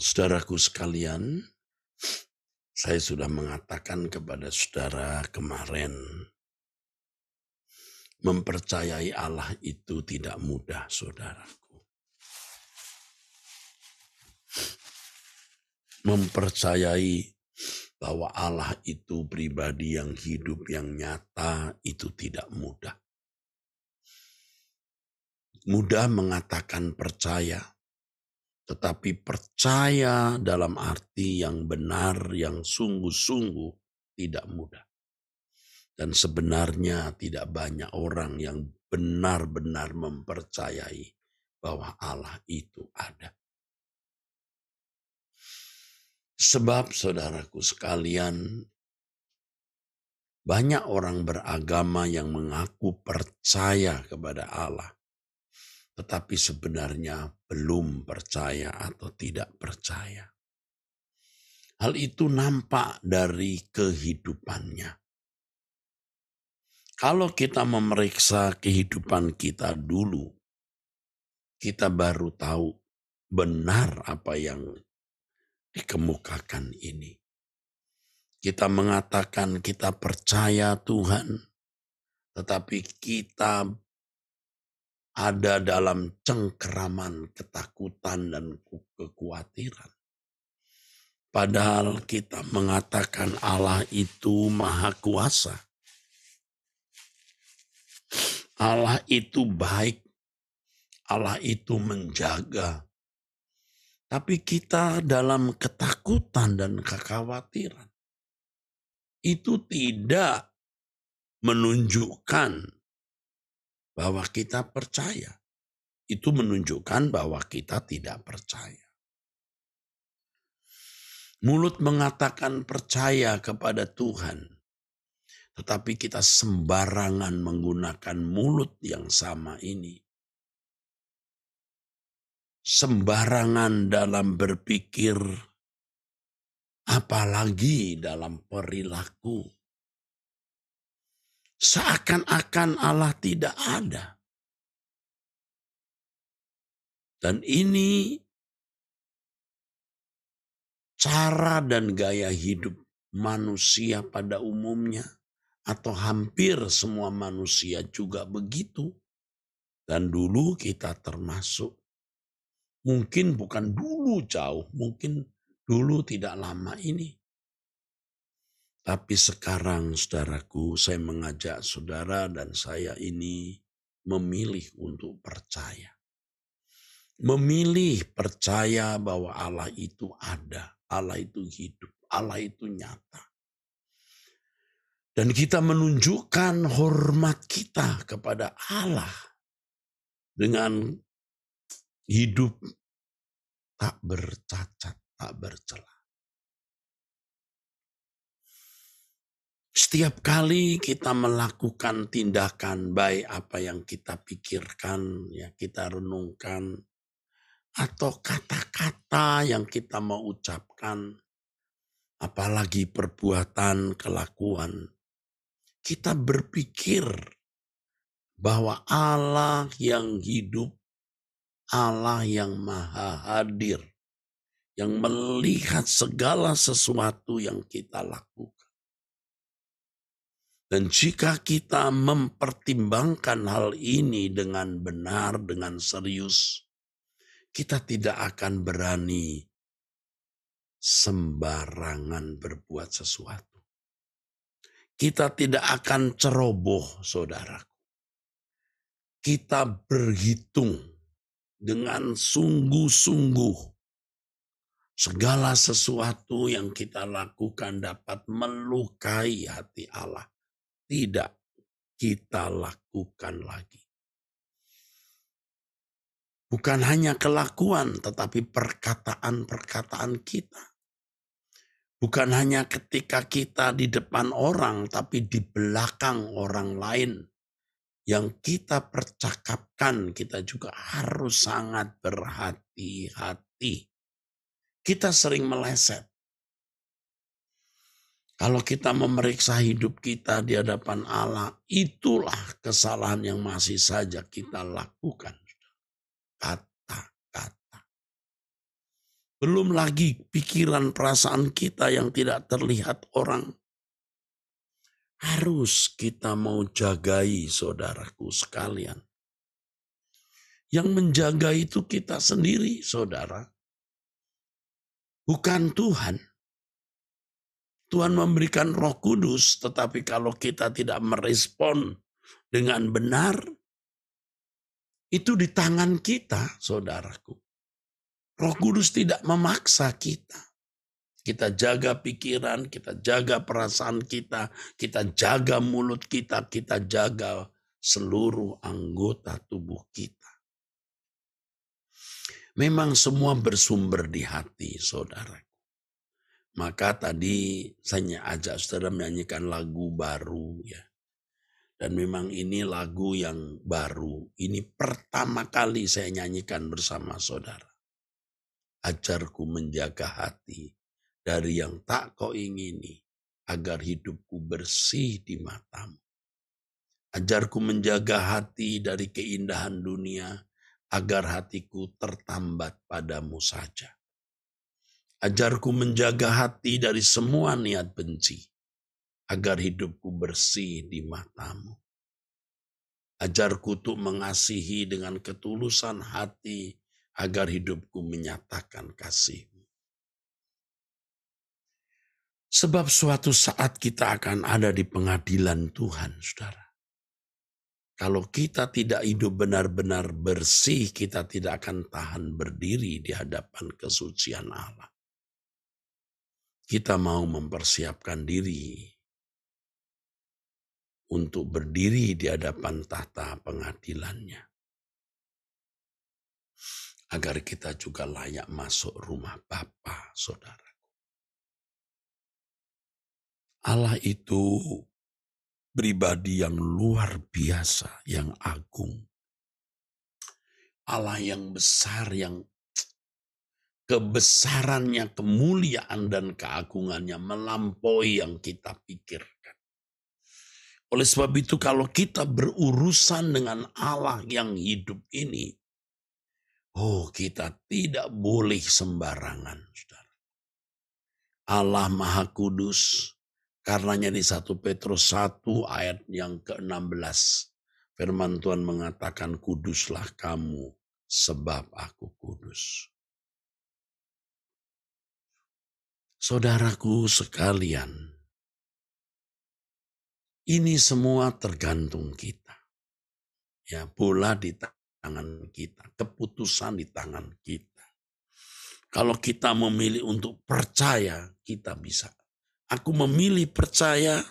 Saudaraku sekalian, saya sudah mengatakan kepada saudara kemarin, mempercayai Allah itu tidak mudah, saudaraku. Mempercayai bahwa Allah itu pribadi yang hidup, yang nyata, itu tidak mudah. Mudah mengatakan percaya, tetapi percaya dalam arti yang benar, yang sungguh-sungguh tidak mudah. Dan sebenarnya tidak banyak orang yang benar-benar mempercayai bahwa Allah itu ada. Sebab saudaraku sekalian, banyak orang beragama yang mengaku percaya kepada Allah, tetapi sebenarnya belum percaya atau tidak percaya. Hal itu nampak dari kehidupannya. Kalau kita memeriksa kehidupan kita dulu, kita baru tahu benar apa yang dikemukakan ini. Kita mengatakan kita percaya Tuhan, tetapi kita ada dalam cengkeraman ketakutan dan kekhawatiran. Padahal kita mengatakan Allah itu maha kuasa. Allah itu baik. Allah itu menjaga. Tapi kita dalam ketakutan dan kekhawatiran. Itu tidak menunjukkan bahwa kita percaya. Itu menunjukkan bahwa kita tidak percaya. Mulut mengatakan percaya kepada Tuhan. Tetapi kita sembarangan menggunakan mulut yang sama ini. Sembarangan dalam berpikir, apalagi dalam perilaku. Seakan-akan Allah tidak ada. Dan ini cara dan gaya hidup manusia pada umumnya. Atau hampir semua manusia juga begitu. Dan dulu kita termasuk. Mungkin bukan dulu jauh, mungkin dulu tidak lama ini. Tapi sekarang saudaraku, saya mengajak saudara dan saya ini memilih untuk percaya. Memilih percaya bahwa Allah itu ada, Allah itu hidup, Allah itu nyata. Dan kita menunjukkan hormat kita kepada Allah dengan hidup tak bercacat, tak bercela. Setiap kali kita melakukan tindakan baik apa yang kita pikirkan, ya kita renungkan, atau kata-kata yang kita mau ucapkan, apalagi perbuatan, kelakuan, kita berpikir bahwa Allah yang hidup, Allah yang maha hadir, yang melihat segala sesuatu yang kita lakukan. Dan jika kita mempertimbangkan hal ini dengan benar, dengan serius, kita tidak akan berani sembarangan berbuat sesuatu. Kita tidak akan ceroboh, saudaraku. Kita berhitung dengan sungguh-sungguh. Segala sesuatu yang kita lakukan dapat melukai hati Allah. Tidak kita lakukan lagi. Bukan hanya kelakuan, tetapi perkataan-perkataan kita. Bukan hanya ketika kita di depan orang, tapi di belakang orang lain. Yang kita percakapkan, kita juga harus sangat berhati-hati. Kita sering meleset. Kalau kita memeriksa hidup kita di hadapan Allah, itulah kesalahan yang masih saja kita lakukan. Kata-kata. Belum lagi pikiran perasaan kita yang tidak terlihat orang. Harus kita mau jagai, saudaraku sekalian. Yang menjaga itu kita sendiri, saudara. Bukan Tuhan. Tuhan memberikan Roh Kudus, tetapi kalau kita tidak merespon dengan benar, itu di tangan kita, saudaraku. Roh Kudus tidak memaksa kita. Kita jaga pikiran, kita jaga perasaan kita jaga mulut kita jaga seluruh anggota tubuh kita. Memang semua bersumber di hati, saudara. Maka tadi saya ajak saudara menyanyikan lagu baru ya. Dan memang ini lagu yang baru. Ini pertama kali saya nyanyikan bersama saudara. Ajarku menjaga hati dari yang tak kau ingini, agar hidupku bersih di matamu. Ajarku menjaga hati dari keindahan dunia, agar hatiku tertambat padamu saja. Ajarku menjaga hati dari semua niat benci, agar hidupku bersih di matamu. Ajarku untuk mengasihi dengan ketulusan hati, agar hidupku menyatakan kasih. Sebab suatu saat kita akan ada di pengadilan Tuhan, saudara. Kalau kita tidak hidup benar-benar bersih, kita tidak akan tahan berdiri di hadapan kesucian Allah. Kita mau mempersiapkan diri untuk berdiri di hadapan tahta pengadilannya. Agar kita juga layak masuk rumah Bapa, saudara. Allah itu pribadi yang luar biasa, yang agung. Allah yang besar, yang kebesarannya, kemuliaan dan keagungannya melampaui yang kita pikirkan. Oleh sebab itu kalau kita berurusan dengan Allah yang hidup ini, kita tidak boleh sembarangan, saudara. Allah Maha Kudus. Karenanya di 1 Petrus 1 ayat yang ke-16. Firman Tuhan mengatakan, kuduslah kamu sebab aku kudus. Saudaraku sekalian, ini semua tergantung kita. Ya, bola di tangan kita, keputusan di tangan kita. Kalau kita memilih untuk percaya, kita bisa. Aku memilih percaya,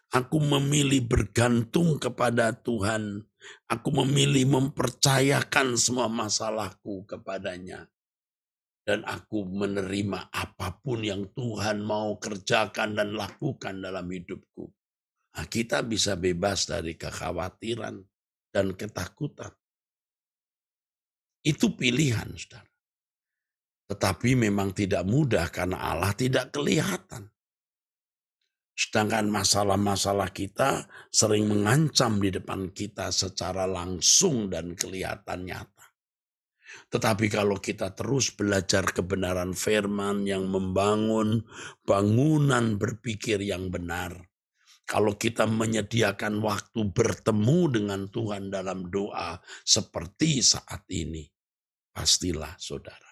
aku memilih bergantung kepada Tuhan, aku memilih mempercayakan semua masalahku kepadanya. Dan aku menerima apapun yang Tuhan mau kerjakan dan lakukan dalam hidupku. Nah, kita bisa bebas dari kekhawatiran dan ketakutan. Itu pilihan, saudara. Tetapi memang tidak mudah karena Allah tidak kelihatan. Sedangkan masalah-masalah kita sering mengancam di depan kita secara langsung dan kelihatan nyata. Tetapi kalau kita terus belajar kebenaran firman yang membangun bangunan berpikir yang benar. Kalau kita menyediakan waktu bertemu dengan Tuhan dalam doa seperti saat ini. Pastilah saudara.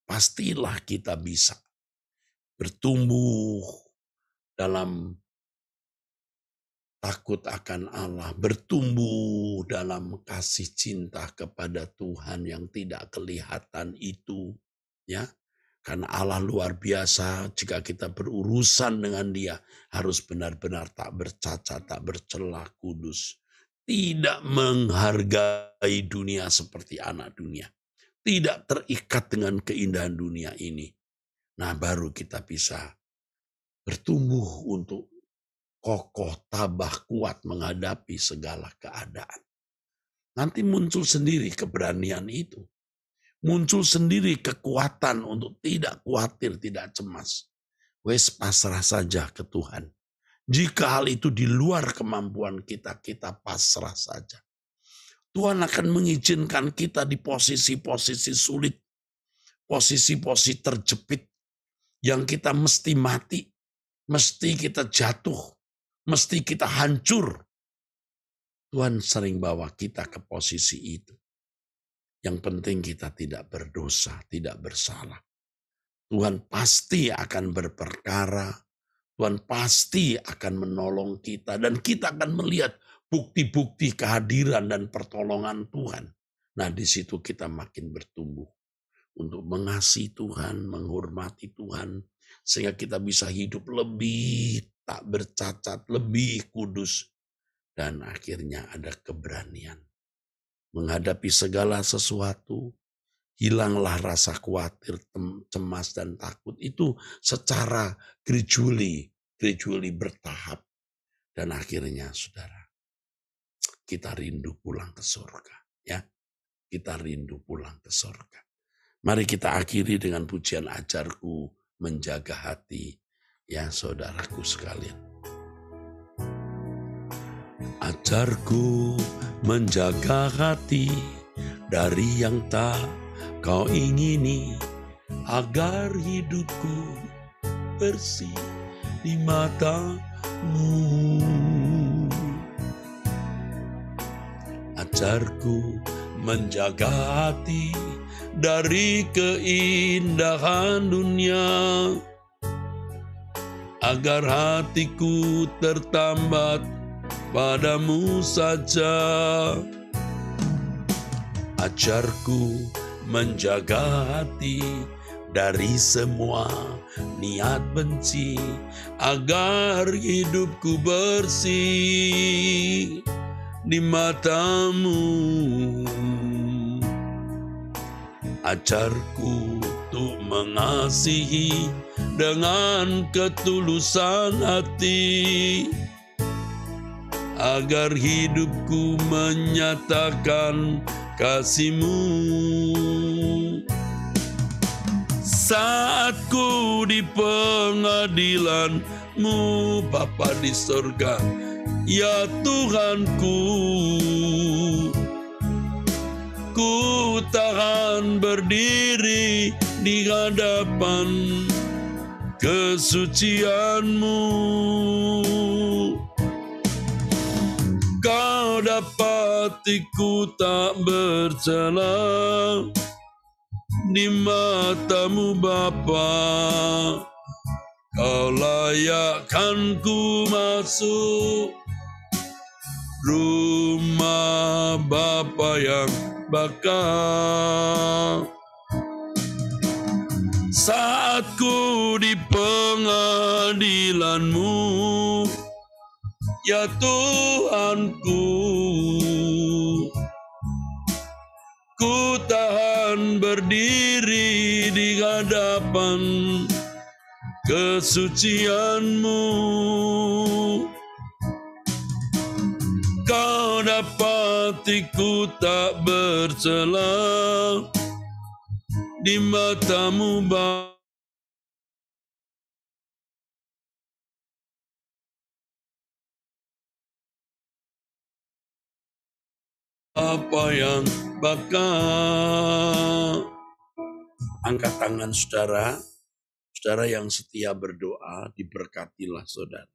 Pastilah kita bisa bertumbuh dalam takut akan Allah, bertumbuh dalam kasih cinta kepada Tuhan yang tidak kelihatan itu, ya. Karena Allah luar biasa, jika kita berurusan dengan Dia harus benar-benar tak bercacat, tak bercela, kudus. Tidak menghargai dunia seperti anak dunia. Tidak terikat dengan keindahan dunia ini. Nah, baru kita bisa bertumbuh untuk kokoh, tabah, kuat menghadapi segala keadaan. Nanti muncul sendiri keberanian itu. Muncul sendiri kekuatan untuk tidak khawatir, tidak cemas. Wes pasrah saja ke Tuhan. Jika hal itu di luar kemampuan kita, kita pasrah saja. Tuhan akan mengizinkan kita di posisi-posisi sulit. posisi-posisi terjepit yang kita mesti mati, mesti kita jatuh, mesti kita hancur. Tuhan sering bawa kita ke posisi itu. Yang penting kita tidak berdosa, tidak bersalah. Tuhan pasti akan berperkara, Tuhan pasti akan menolong kita, dan kita akan melihat bukti-bukti kehadiran dan pertolongan Tuhan. Nah, di situ kita makin bertumbuh untuk mengasihi Tuhan, menghormati Tuhan, sehingga kita bisa hidup lebih tak bercacat, lebih kudus, dan akhirnya ada keberanian menghadapi segala sesuatu. Hilanglah rasa khawatir, cemas, dan takut. Itu secara gradually bertahap. Dan akhirnya, saudara, kita rindu pulang ke surga. Ya, kita rindu pulang ke surga. Mari kita akhiri dengan pujian ajarku menjaga hati. Ya, saudaraku sekalian. Ajarku menjaga hati dari yang tak kau ingini, agar hidupku bersih di matamu. Ajarku menjaga hati dari keindahan dunia, agar hatiku tertambat padamu saja. Ajarku menjaga hati dari semua niat benci, agar hidupku bersih di matamu. Ajarku untuk mengasihi dengan ketulusan hati, agar hidupku menyatakan kasih-Mu. Saat ku di pengadilan-Mu, Bapa di sorga, ya Tuhanku, ku tahan berdiri di hadapan kesucian-Mu. Kau dapatiku tak bercela di matamu Bapa. Kau layakkan ku masuk rumah Bapa yang bakal. Saat ku di pengadilan-Mu, ya Tuhanku, ku tahan berdiri di hadapan kesucian-Mu. Kau dapatiku tak bercela di matamu Bapa. Apa yang bakal. Angkat tangan saudara, saudara yang setia berdoa, diberkatilah saudara.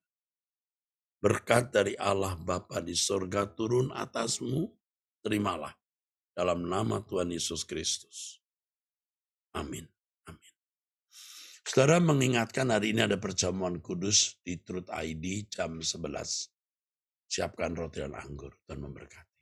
Berkat dari Allah Bapa di sorga turun atasmu, terimalah dalam nama Tuhan Yesus Kristus. Amin. Amin. Saudara mengingatkan hari ini ada perjamuan kudus di Truth ID jam 11. Siapkan roti dan anggur, Tuhan memberkati.